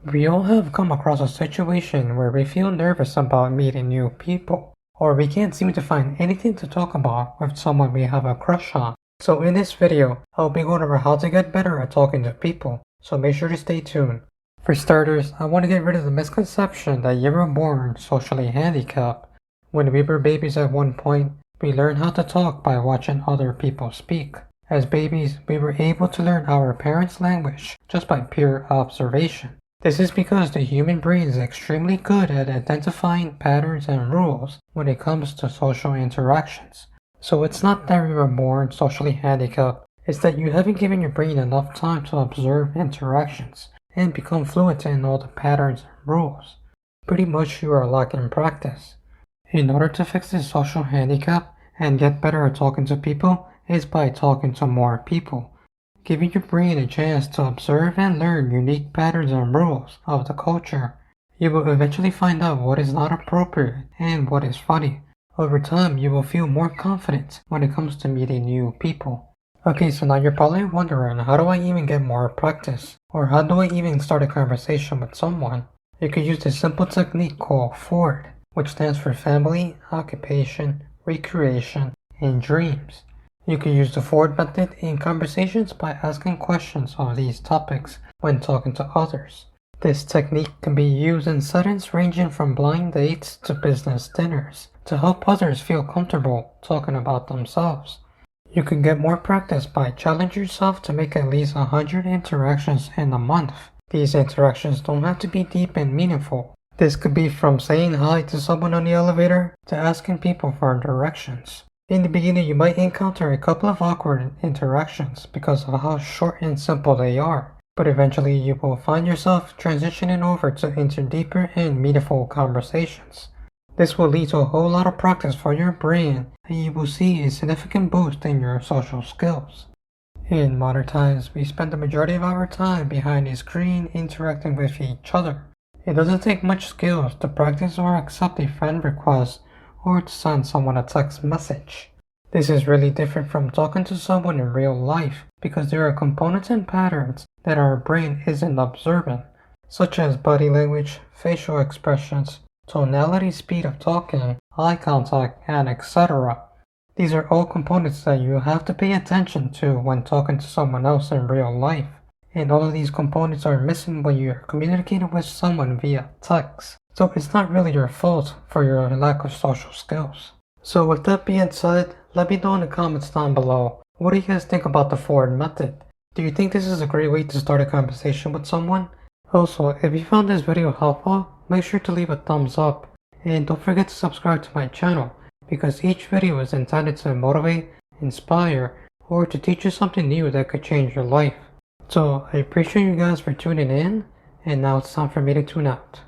We all have come across a situation where we feel nervous about meeting new people, or we can't seem to find anything to talk about with someone we have a crush on. So in this video, I'll be going over how to get better at talking to people, so make sure to stay tuned. For starters, I want to get rid of the misconception that you were born socially handicapped. When we were babies at one point, we learned how to talk by watching other people speak. As babies, we were able to learn our parents' language just by pure observation. This is because the human brain is extremely good at identifying patterns and rules when it comes to social interactions. So it's not that we were born socially handicapped, it's that you haven't given your brain enough time to observe interactions and become fluent in all the patterns and rules. Pretty much you are lacking practice. In order to fix this social handicap and get better at talking to people is by talking to more people. Giving your brain a chance to observe and learn unique patterns and rules of the culture. You will eventually find out what is not appropriate and what is funny. Over time, you will feel more confident when it comes to meeting new people. Okay, so now you're probably wondering, how do I even get more practice? Or how do I even start a conversation with someone? You could use this simple technique called FORD, which stands for Family, Occupation, Recreation, and Dreams. You can use the FORD method in conversations by asking questions on these topics when talking to others. This technique can be used in settings ranging from blind dates to business dinners to help others feel comfortable talking about themselves. You can get more practice by challenging yourself to make at least 100 interactions in a month. These interactions don't have to be deep and meaningful. This could be from saying hi to someone on the elevator to asking people for directions. In the beginning, you might encounter a couple of awkward interactions because of how short and simple they are, but eventually you will find yourself transitioning over into deeper and meaningful conversations. This will lead to a whole lot of practice for your brain, and you will see a significant boost in your social skills. In modern times, we spend the majority of our time behind a screen interacting with each other. It doesn't take much skills to practice or accept a friend request or to send someone a text message. This is really different from talking to someone in real life because there are components and patterns that our brain isn't observing, such as body language, facial expressions, tonality, speed of talking, eye contact, and etc. These are all components that you have to pay attention to when talking to someone else in real life. And all of these components are missing when you're communicating with someone via text. So it's not really your fault for your lack of social skills. So with that being said, let me know in the comments down below. What do you guys think about the FORD method? Do you think this is a great way to start a conversation with someone? Also, if you found this video helpful, make sure to leave a thumbs up. And don't forget to subscribe to my channel, because each video is intended to motivate, inspire, or to teach you something new that could change your life. So I appreciate you guys for tuning in, and now it's time for me to tune out.